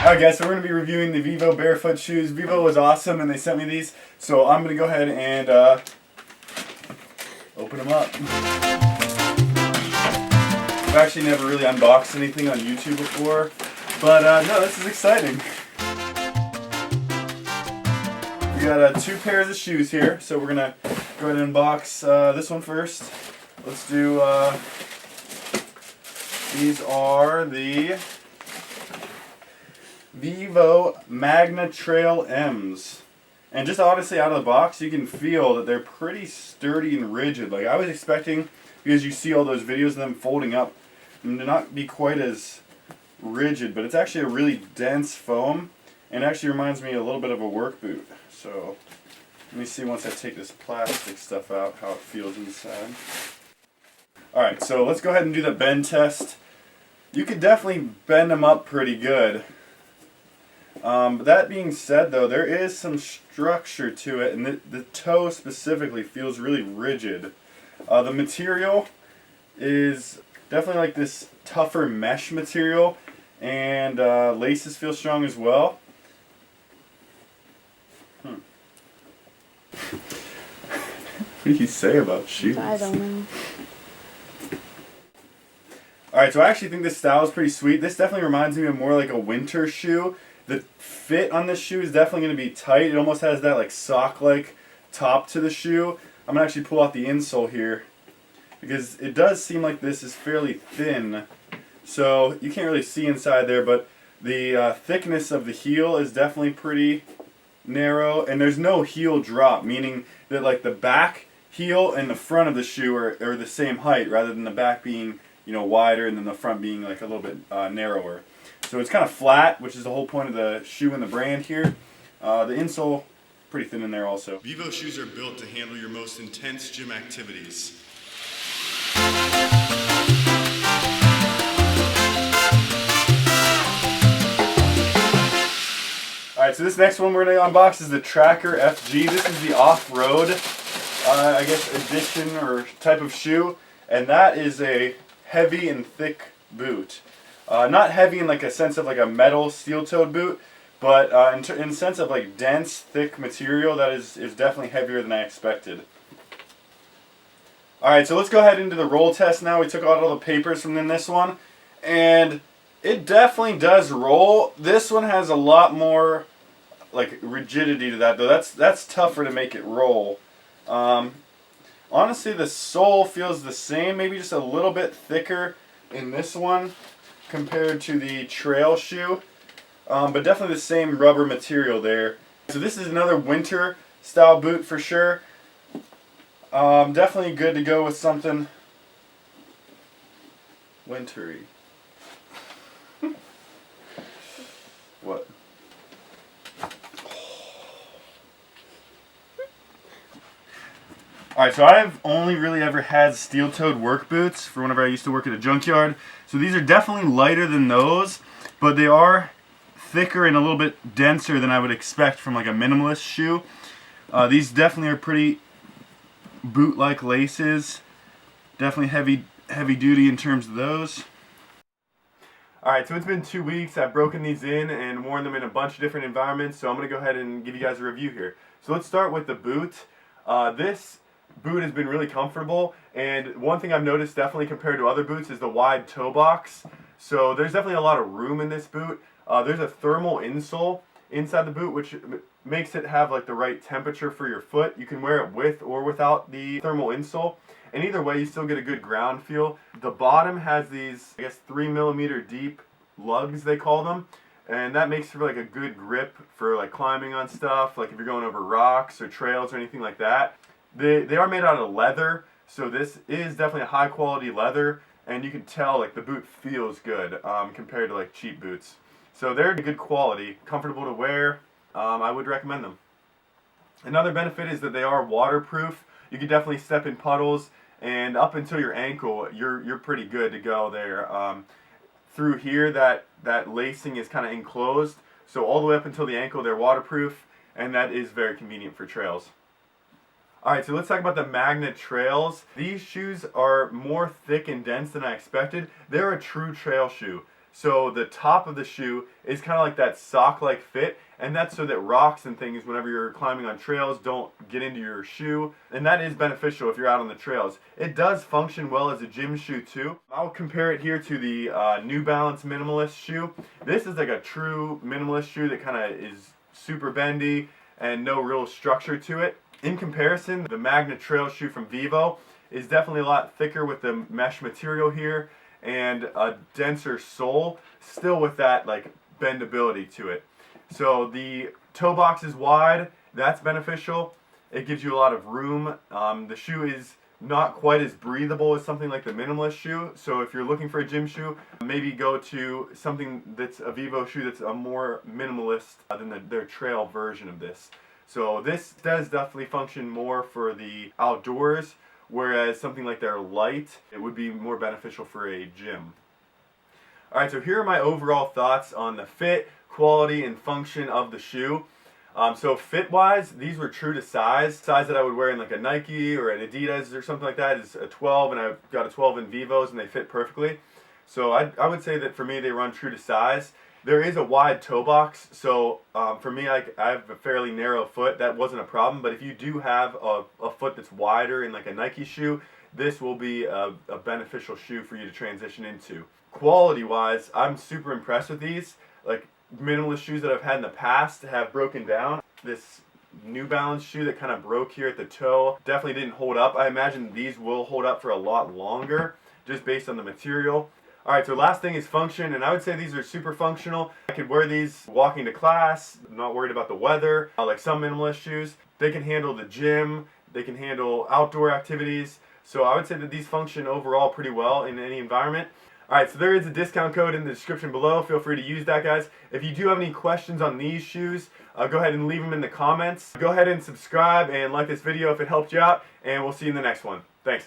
Alright guys, so we're going to be reviewing the Vivo Barefoot shoes. Vivo was awesome and they sent me these, so I'm going to go ahead and open them up. I've actually never really unboxed anything on YouTube before, but no, this is exciting. We got two pairs of shoes here, so we're going to go ahead and unbox this one first. Let's do, these are the Vivo Magna Trail M's. And just honestly out of the box, you can feel that they're pretty sturdy and rigid. Like I was expecting, because you see all those videos of them folding up, them to not be quite as rigid, but it's actually a really dense foam, and it actually reminds me a little bit of a work boot. So let me see once I take this plastic stuff out how it feels inside. Alright, so let's go ahead and do the bend test. You could definitely bend them up pretty good. That being said though, there is some structure to it, and the toe specifically feels really rigid. The material is definitely like this tougher mesh material, and laces feel strong as well. What do you say about shoes? I don't know. Alright, so I actually think this style is pretty sweet. This definitely reminds me of more like a winter shoe. The fit on this shoe is definitely going to be tight. It almost has that like sock-like top to the shoe. I'm going to actually pull out the insole here, because it does seem like this is fairly thin. So you can't really see inside there, but the thickness of the heel is definitely pretty narrow. And there's no heel drop, meaning that like the back heel and the front of the shoe are the same height, rather than the back being, you know, wider and then the front being like a little bit narrower. So it's kind of flat, which is the whole point of the shoe and the brand here. The insole, pretty thin in there also. Vivo shoes are built to handle your most intense gym activities. Alright, so this next one we're going to unbox is the Tracker FG. This is the off-road, I guess, edition or type of shoe. And that is a heavy and thick boot. Not heavy in like a sense of like a metal steel-toed boot, but in the sense of like dense, thick material, that is definitely heavier than I expected. Alright, so let's go ahead into the roll test now. We took out all the papers from this one, and it definitely does roll. This one has a lot more like rigidity to that, though. That's tougher to make it roll. Honestly, the sole feels the same, maybe just a little bit thicker in this one compared to the trail shoe, but definitely the same rubber material there. So this is another winter style boot for sure. Definitely good to go with something wintry. What? Alright, so I've only really ever had steel-toed work boots for whenever I used to work at a junkyard. So these are definitely lighter than those, but they are thicker and a little bit denser than I would expect from like a minimalist shoe. These definitely are pretty boot-like laces. Definitely heavy duty in terms of those. Alright, so it's been 2 weeks. I've broken these in and worn them in a bunch of different environments, so I'm going to go ahead and give you guys a review here. So let's start with the boot. This boot has been really comfortable, and one thing I've noticed definitely compared to other boots is the wide toe box. So there's definitely a lot of room in this boot. There's a thermal insole inside the boot, which makes it have like the right temperature for your foot. You can wear it with or without the thermal insole, and either way you still get a good ground feel. The bottom has these, I guess, 3mm deep lugs, they call them, and that makes for like a good grip for like climbing on stuff, like if you're going over rocks or trails or anything like that. They are made out of leather, so this is definitely a high quality leather, and you can tell like the boot feels good compared to like cheap boots. So they're good quality, comfortable to wear. I would recommend them. Another benefit is that they are waterproof. You can definitely step in puddles, and up until your ankle, you're pretty good to go there. Through here, that lacing is kind of enclosed, so all the way up until the ankle, they're waterproof, and that is very convenient for trails. Alright, so let's talk about the Magna Trails. These shoes are more thick and dense than I expected. They're a true trail shoe. So the top of the shoe is kind of like that sock-like fit, and that's so that rocks and things, whenever you're climbing on trails, don't get into your shoe, and that is beneficial if you're out on the trails. It does function well as a gym shoe too. I'll compare it here to the New Balance minimalist shoe. This is like a true minimalist shoe that kind of is super bendy and no real structure to it. In comparison, the Magna trail shoe from Vivo is definitely a lot thicker with the mesh material here and a denser sole, still with that like bendability to it. So the toe box is wide, that's beneficial. It gives you a lot of room. The shoe is not quite as breathable as something like the minimalist shoe, so if you're looking for a gym shoe, maybe go to something that's a Vivo shoe that's a more minimalist than their trail version of this. So this does definitely function more for the outdoors, whereas something like their light, it would be more beneficial for a gym. Alright, so here are my overall thoughts on the fit, quality, and function of the shoe. So fit-wise, these were true to size. Size that I would wear in like a Nike or an Adidas or something like that is a 12, and I've got a 12 in Vivos and they fit perfectly. So I would say that for me they run true to size. There is a wide toe box, so for me I have a fairly narrow foot. That wasn't a problem, but if you do have a foot that's wider in like a Nike shoe, this will be a beneficial shoe for you to transition into. Quality wise, I'm super impressed with these. Like minimalist shoes that I've had in the past have broken down. This New Balance shoe that kind of broke here at the toe definitely didn't hold up. I imagine these will hold up for a lot longer just based on the material. Alright, so last thing is function, and I would say these are super functional. I could wear these walking to class, not worried about the weather, like some minimalist shoes. They can handle the gym, they can handle outdoor activities, so I would say that these function overall pretty well in any environment. Alright, so there is a discount code in the description below. Feel free to use that, guys. If you do have any questions on these shoes, go ahead and leave them in the comments. Go ahead and subscribe and like this video if it helped you out, and we'll see you in the next one. Thanks.